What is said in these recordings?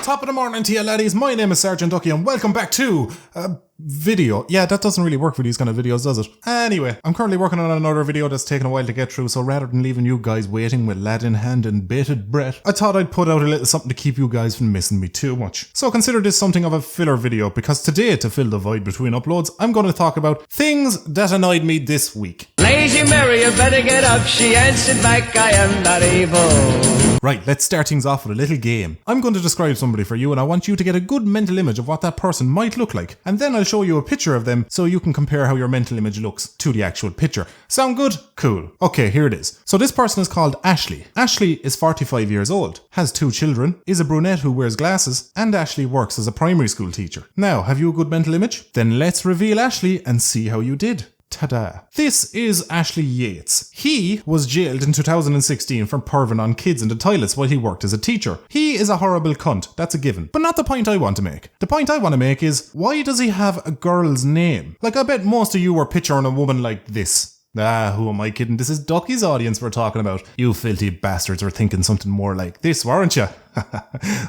Top of the morning to you laddies, my name is Sergeant Ducky and welcome back to video. Yeah, that doesn't really work for these kind of videos, does it? Anyway, I'm currently working on another video that's taken a while to get through, so rather than leaving you guys waiting with lad in hand and bated breath, I thought I'd put out a little something to keep you guys from missing me too much. So consider this something of a filler video, because today, to fill the void between uploads, I'm going to talk about things that annoyed me this week. Lazy Mary, you better get up, she answered back, I am not able. Right, let's start things off with a little game. I'm going to describe somebody for you and I want you to get a good mental image of what that person might look like. And then I'll show you a picture of them so you can compare how your mental image looks to the actual picture. Sound good? Cool. Okay, here it is. So this person is called Ashley. Ashley is 45 years old, has 2 children, is a brunette who wears glasses, and Ashley works as a primary school teacher. Now, have you a good mental image? Then let's reveal Ashley and see how you did. Ta-da. This is Ashley Yates. He was jailed in 2016 for perving on kids in the toilets while he worked as a teacher. He is a horrible cunt, that's a given. But not the point I want to make. The point I want to make is, why does he have a girl's name? Like, I bet most of you were picturing a woman like this. Ah, who am I kidding? This is Ducky's audience we're talking about. You filthy bastards were thinking something more like this, weren't you?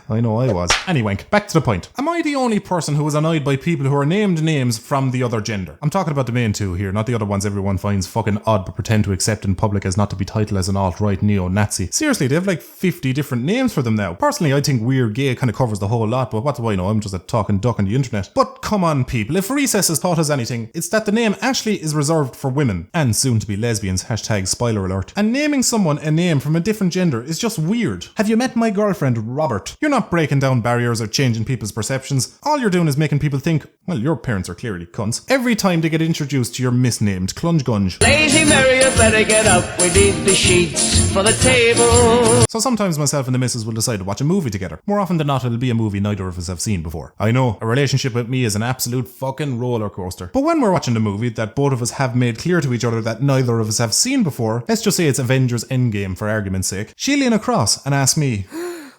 I know I was. Anyway, back to the point. Am I the only person who is annoyed by people who are named names from the other gender? I'm talking about the main two here, not the other ones everyone finds fucking odd but pretend to accept in public as not to be titled as an alt-right neo-Nazi. Seriously, they have like 50 different names for them now. Personally, I think weird gay kind of covers the whole lot, but what do I know? I'm just a talking duck on the internet. But come on people, if recess has taught us anything, it's that the name Ashley is reserved for women, and soon to be lesbians, hashtag spoiler alert. And naming someone a name from a different gender is just weird. Have you met my girlfriend Robert? You're not breaking down barriers or changing people's perceptions. All you're doing is making people think, well, your parents are clearly cunts, every time they get introduced to your misnamed clunge-gunge. Lazy Mary, you better get up, we need the sheets for the table. So sometimes myself and the missus will decide to watch a movie together. More often than not, it'll be a movie neither of us have seen before. I know, a relationship with me is an absolute fucking roller coaster. But when we're watching a movie that both of us have made clear to each other that neither of us have seen before, let's just say it's Avengers Endgame for argument's sake, she'll lean across and ask me,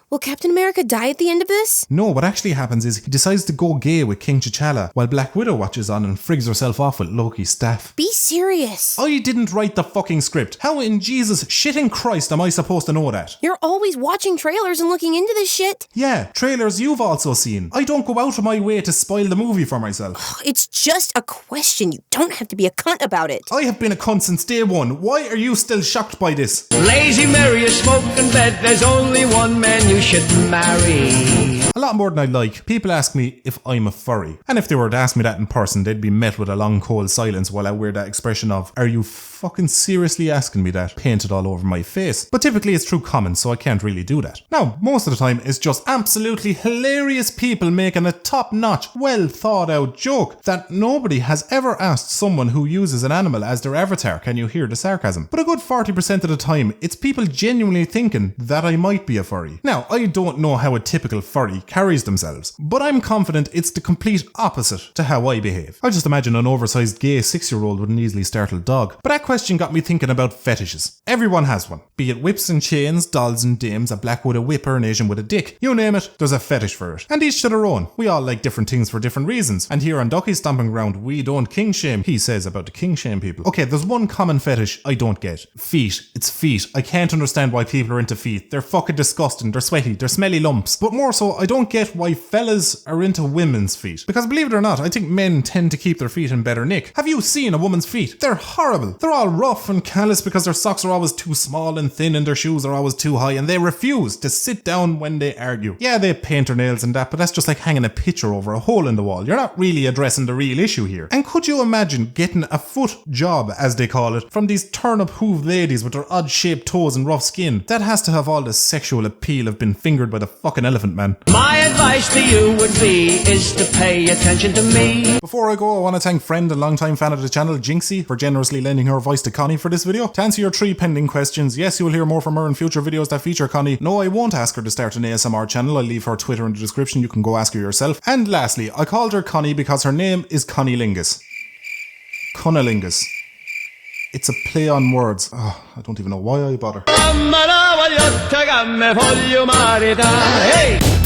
will Captain America die at the end of this? No, what actually happens is he decides to go gay with King T'Challa while Black Widow watches on and frigs herself off with Loki's staff. Be serious. I didn't write the fucking script. How in Jesus shitting Christ am I supposed to know that? You're always watching trailers and looking into this shit. Yeah, trailers you've also seen. I don't go out of my way to spoil the movie for myself. It's just a question. You don't have to be a cunt about it. I have been a cunt since day one. Why are you still shocked by this? Lazy Mary, you smoke in bed, there's only one man you should marry. A lot more than I'd like. People ask me if I'm a furry. And if they were to ask me that in person, they'd be met with a long cold silence while I wear that expression of, are you fucking seriously asking me that, painted all over my face? But typically it's through comments, so I can't really do that. Now, most of the time it's just absolutely hilarious people making a top-notch, well thought out joke that nobody has ever asked someone who uses an animal as their avatar. Can you hear the sarcasm? But a good 40% of the time, it's people genuinely thinking that I might be a furry. Now, I don't know how a typical furry carries themselves, but I'm confident it's the complete opposite to how I behave. I just imagine an oversized gay 6-year-old with an easily startled dog. But that question got me thinking about fetishes. Everyone has one. Be it whips and chains, dolls and dames, a black with a whip or an Asian with a dick. You name it, there's a fetish for it. And each to their own. We all like different things for different reasons. And here on Ducky's Stomping Ground, we don't king shame, he says about the king shame people. Okay, there's one common fetish I don't get. Feet. It's feet. I can't understand why people are into feet. They're fucking disgusting. They're sweaty. They're smelly lumps. But more so, I don't get why fellas are into women's feet. Because believe it or not, I think men tend to keep their feet in better nick. Have you seen a woman's feet? They're horrible. They're all rough and callous because their socks are always too small and thin and their shoes are always too high and they refuse to sit down when they argue. Yeah, they paint their nails and that, but that's just like hanging a picture over a hole in the wall. You're not really addressing the real issue here. And could you imagine getting a foot job, as they call it, from these turnip-hooved ladies with their odd-shaped toes and rough skin? That has to have all the sexual appeal of being fingered by the fucking elephant man. My advice to you would be is to pay attention to me. Before I go, I want to thank friend and longtime fan of the channel, Jinxie, for generously lending her voice to Connie for this video. To answer your 3 pending questions, yes, you will hear more from her in future videos that feature Connie. No, I won't ask her to start an ASMR channel. I'll leave her Twitter in the description. You can go ask her yourself. And lastly, I called her Connie because her name is Connielingus. Cunnilingus. It's a play on words. Oh, I don't even know why I bother. Hey!